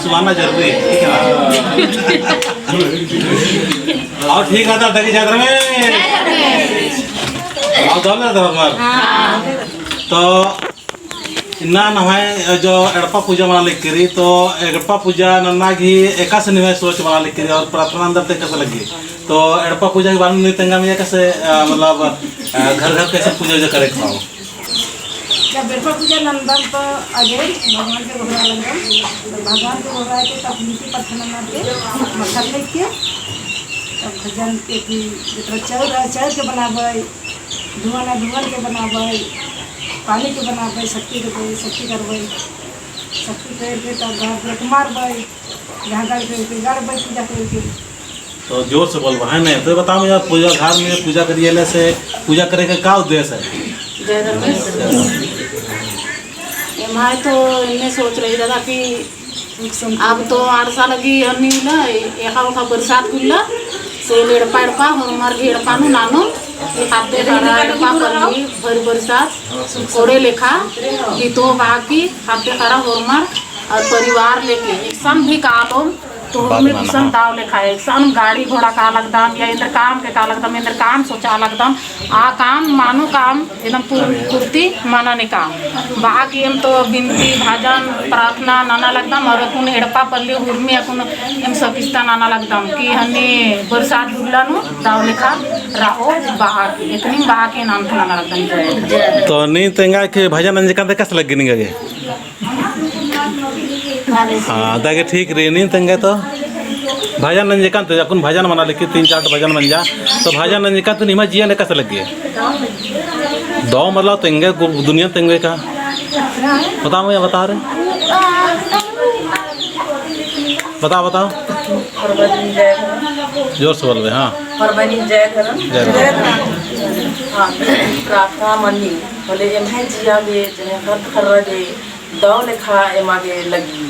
सुनाना जरूरी है, ठीक है ना? और ठीक है दगी जाकर में तो इन्ना नहाय जो एड़पा पूजा बना लिखी तो एड़पा पूजा नन्ना घी एका से निवाय सोच बना लिखी और प्रार्थना अंदर तक कैसे लगी तो एड़पा पूजा के बारे में तेंगा में कैसे मतलब घर घर कैसे पूजा करे खाओ जब एड़पा पूजा नंदन तो आगे भगवान के घोड़ा लगन तो भगवान के घोड़ा के तब नीति प्रार्थना करके मक्खन लेके तब भजन के कि चाउर के बनाबै धुआं के बनाबै पानी के बनाबै शक्ति करबै शक्ति करके तब घर पे मारबै यहाँ करके गड़बै पूजा करके तो जोर से बोल है नहीं तो बताओ यार पूजा घर में पूजा करिए से पूजा करे का क्या उद्देश्य है मैं तो इन्हें सोच रही दादा कि अब तो 8 साल की हनी ना एका बरसात गुल्ला से एड़पा हमार एड़पा नानो खाते एड़पा पल्ली भर बरसात कोड़े लेखा गीतों बाकी खाते खरा हमार और परिवार लेके सन भी कालो तो हमें सन दाव लेखा है सन गाड़ी घोड़ा का लगदम या इंद्र काम के का लगदम इंद्र काम सोचा लगदम आ काम मानो काम एकदम पूर्ति माना ने काम बाकी हम तो बिनती भजन प्रार्थना नाना लगदम और अपन एड़पा पल्ली हुर्मी अपन हम सकिस्ता नाना लगदम कि हनी बरसात गुल्ला नु दाव लेखा राहो बाकी इतनी बाकी नाम तो नाना लगदम तो नहीं तेंगा के भजन अंजका कैसे लग गिनी गए हाँ दागे ठीक रे नहीं तेंगे तो भजन नंजकांत अपन भजन बना लिखी 3-4 भजन बन जा तो भजन नंजकांत निमा जिया ने कैसे लगी दो मतलब तेंगे दुनिया तेंगे का बताओ या बता रहे बताओ जोर से बोल रहे हाँ प्रार्थना मनी बोले एम जिया गे जे दौ लेखा एमागे लगी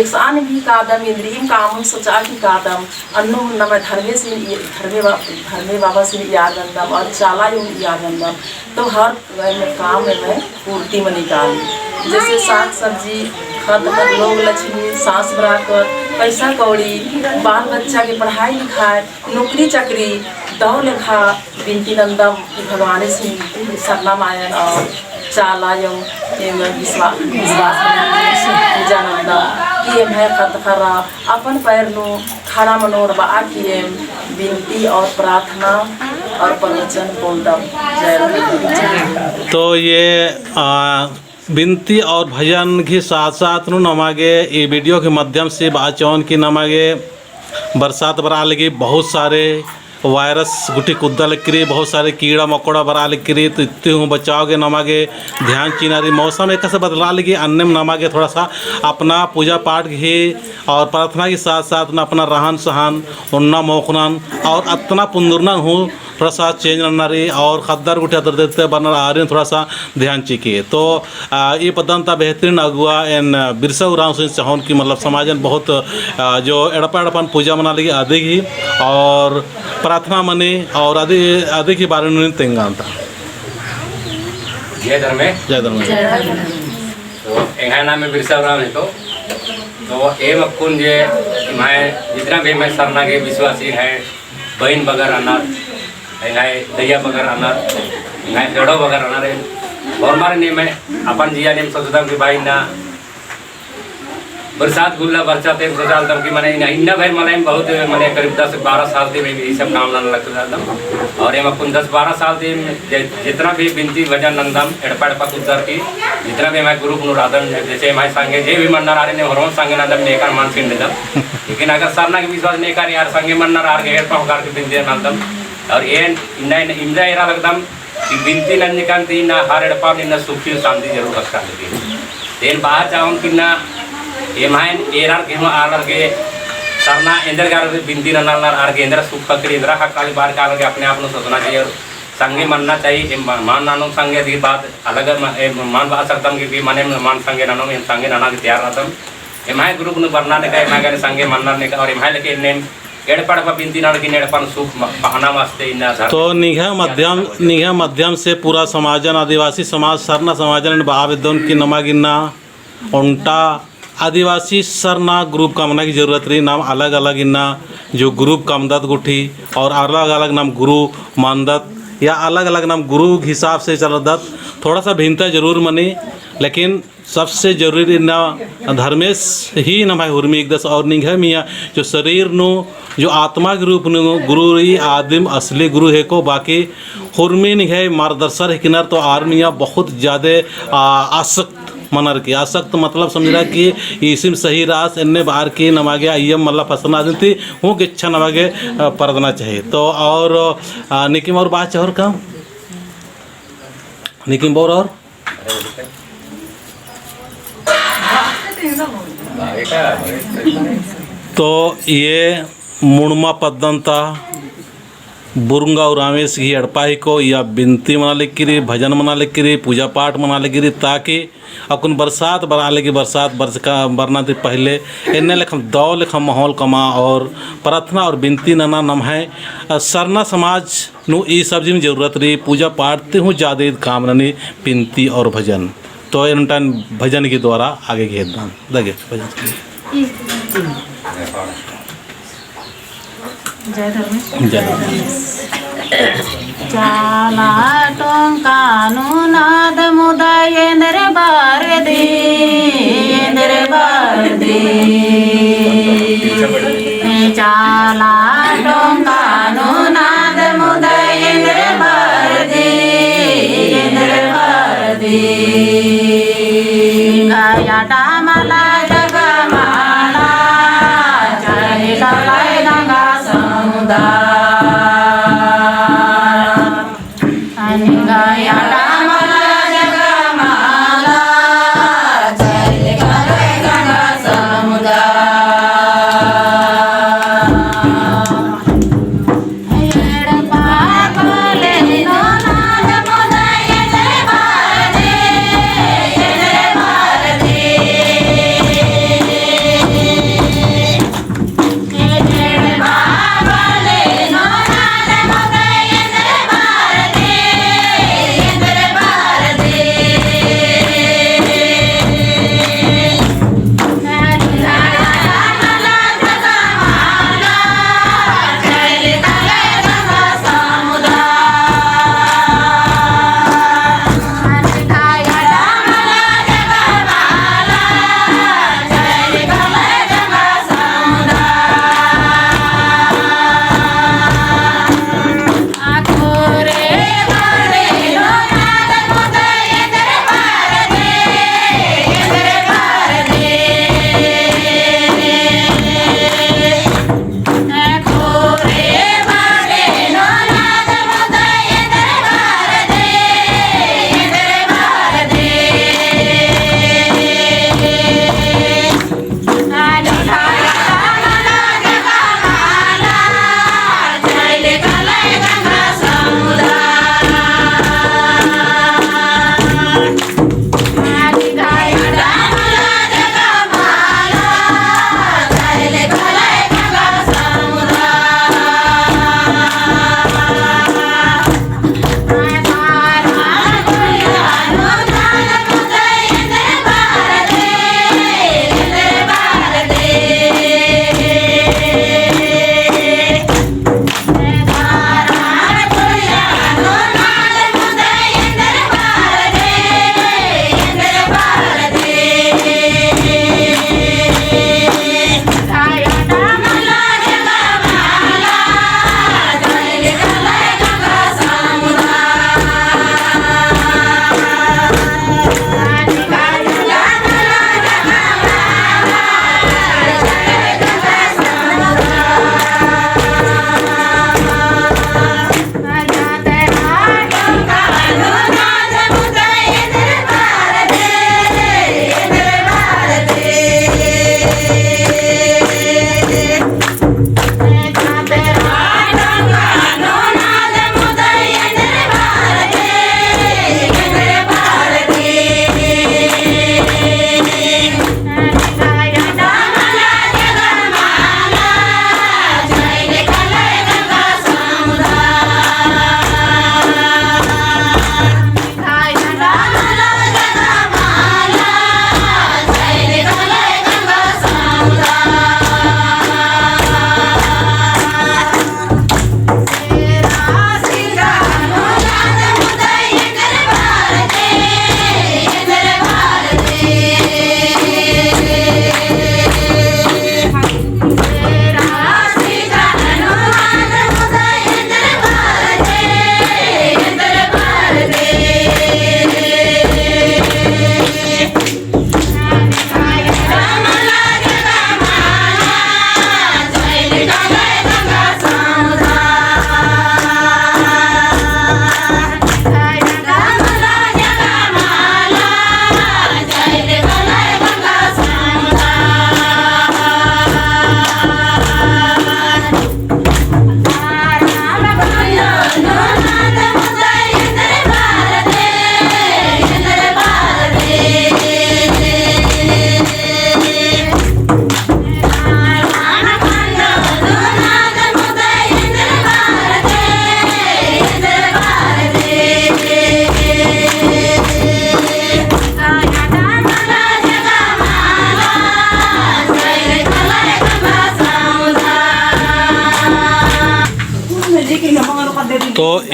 108 भी कादम इंद्रियम काम सोचा की कादम अन्नो नम धर्मे बाबा से याद अंदम और चाला याद अंदम तो हर काम में मैं पूर्ति में निकाली जैसे साग सब्जी खत कर लोग लक्ष्मी सांस बराकर पैसा कौड़ी बाल बच्चा के पढ़ाई लिखाई नौकरी चाकरी दौ लेखा बिनती नंदम भगवान से सरना मायन और चालायम विश्वास पूजानंदम कि मैं खत खरा अपन पैर नो खड़ा मनोर बाकी बिनती और प्रार्थना और प्रवचन बोलदम जय। तो ये बिनती और भजन के साथ साथ नमागे ये वीडियो के माध्यम से बाचौन की नमागे बरसात बरा लगी बहुत सारे वायरस गुटी कुद्दा लिक्री बहुत सारे कीड़ा मकोड़ा बरा लिक्री तो इतने हूँ बचाओगे नमागे ध्यान चीनारी मौसम एक से बदला लगी अन्य में नमागे थोड़ा सा अपना पूजा पाठ ही और प्रार्थना के साथ साथ न अपना रहन सहन उन्ना मोखनन और अतना पुंदुरना हूँ थोड़ा सा चेंज रही और खद्दार गुटे अदर देते बना आ रहे थोड़ा सा ध्यान चिकिए तो ये पद्धति बेहतरीन अगुआ इन बिरसा उराव से चाहन की मतलब समाज में बहुत जो एड़पन पूजा मना लगी अधिक ही और प्रार्थना मने और अधिक ही बारे में तेंगा था जय धर्म तो एंगा नाम में बिरसा उराव है तो एम अकुन जे मैं जितना भी मैं सरना के विश्वासी है बहन बगर अनार दैया बगर अनार जड़ो बगर अनार और मारे ने मैं अपन जिया ने सोचता कि भाई ना बरसात गुल्ला बरसात सोचता कि मैंने इन्ना भाई मलाई बहुत मैंने करीब 10-12 साल से मैं ये सब काम लाना लगता था और एम अपन 10-12 साल से जितना भी बिनती भजन नंदम एड़पा कुदर की जितना भी मैं गुरु पुनराधन जैसे मैं संगे जे भी मन्नर आ रहे ने हरों संगे नंदम नेकर मान सिंह लेकिन अगर सरना के विश्वास नहीं कर यार संगे मन्नर आ गए एड़पा होकर के बिनती नंदम और ये इंदा एरा लगदम कि बिनती नंजकांत ना हर एड़पा ना सुखी शांति जरूर रखा लगी तेन बाहर चाहूँ कि ना एमायन एरार के आर के सरना इंदर गार बिनती ननार आर के इंदर सुख पकड़ी इंदरा काली बार का अपने आप सोचना चाहिए और संगे मानना चाहिए मान नानो संगे की बात अलग मान बा सकतम कि मने मान संगे नानो संगे नाना के तैयार रहतम एमाय ग्रुप न बरना ने का एमाय संगे मानना ने का और एमाय लेके नेम एड़पड़ बिनती नाड़ की नेड़पन सुख पहना वास्ते इन्ना तो निघा मध्यम से पूरा समाजन आदिवासी समाज सरना समाजन भाविद्वन की नमा गिन्ना उंटा आदिवासी सरना ग्रुप का मना की ज़रूरत रही नाम अलग अलग इन्ना जो ग्रुप कामदत गुठी और अलग अलग नाम गुरु मानदत या अलग अलग नाम गुरु के हिसाब से चलदत थोड़ा सा भिन्नता जरूर मनी लेकिन सबसे जरूरी ना धर्मेश ही ना भाई हुर्मी एक दस और नहीं है मियाँ जो शरीर नु जो आत्मा के रूप नु गुरु ही आदिम असली गुरु है को बाकी हुर्मी नहीं है मार्गदर्शक है किनार तो आर मियाँ बहुत ज़्यादा आसक्त मनर की आसक्त मतलब समझ रहा कि इसिम सही रास इन्ने बाहर की नमागे अय्यम मल्ला फसना थी हूँ कि इच्छा नमागे परदना चाहिए तो और निकिम और बात और काम निकिम और तो ये मुणमा पद्दंता बुरुंगा और रामेश की अड़पाही को या बिनती मना लिख गिरी भजन मना लिख गिरी पूजा पाठ मना लिख गिरी ताकि अपन बरसात बना लेगी बरसात बरस का बरना थी पहले इन्हें लेखम दौ लेखम माहौल कमा और प्रार्थना और बिनती नना नम है सरना समाज नु ई सब्जी में जरूरत रही पूजा पाठ ते हूँ ज़्यादा काम रनी बिनती और भजन तो इन टाइम भजन के द्वारा आगे के दान लगे भजन जय धर्मेश जय चाला टोंकानु नाद मुदयेंद्र बारदी चाला टोंकानु नाद मुदयेंद्र बारदी गाया टामला जगमाला चाहे ललाई गंगा समुदाय गाया टामला जगमाला चाहे ललाई गंगा समुदाय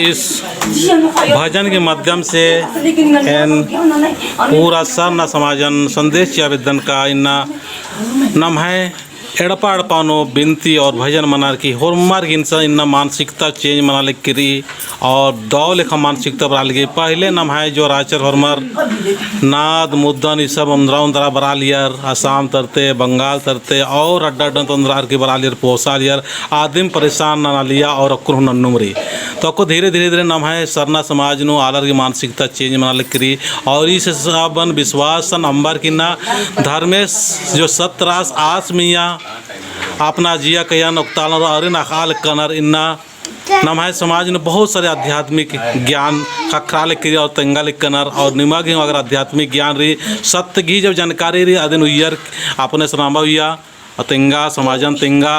इस भजन के माध्यम से एन पूरा सरना समाजन संदेश आवेदन का इन्ना नाम है एड़पा एड़पानो बिनती और भजन मनार की होरमार इंसान इन्ना मानसिकता चेंज मना ले करी और दौ लेखा मानसिकता बना लगी पहले नाम है जो राचर होरमार नाद मुद्दन ये सब अंदरा अंदरा बरा लियर आसाम तरते बंगाल तरते और अड्डा अड्डा अंदरा के बरा लियर पोसा लियर आदमी परेशान ना लिया और अक्र नन्नुमरी तो आपको धीरे धीरे धीरे नाम है सरना समाज नु आलर की मानसिकता चेंज मना ले करी और इस सबन विश्वास अंबर की ना धर्मेश जो सतरास आस मिया अपना जिया कया नक्ताल और नखाल कनर इन्ना नाम है समाज ने बहुत सारे आध्यात्मिक ज्ञान खखराल करी और तंगाल कनर और निमग अगर आध्यात्मिक ज्ञान रही सत्य की जब जानकारी रही अदिन उयर अपने सनामा हुआ तेंगा समाजन तेंगा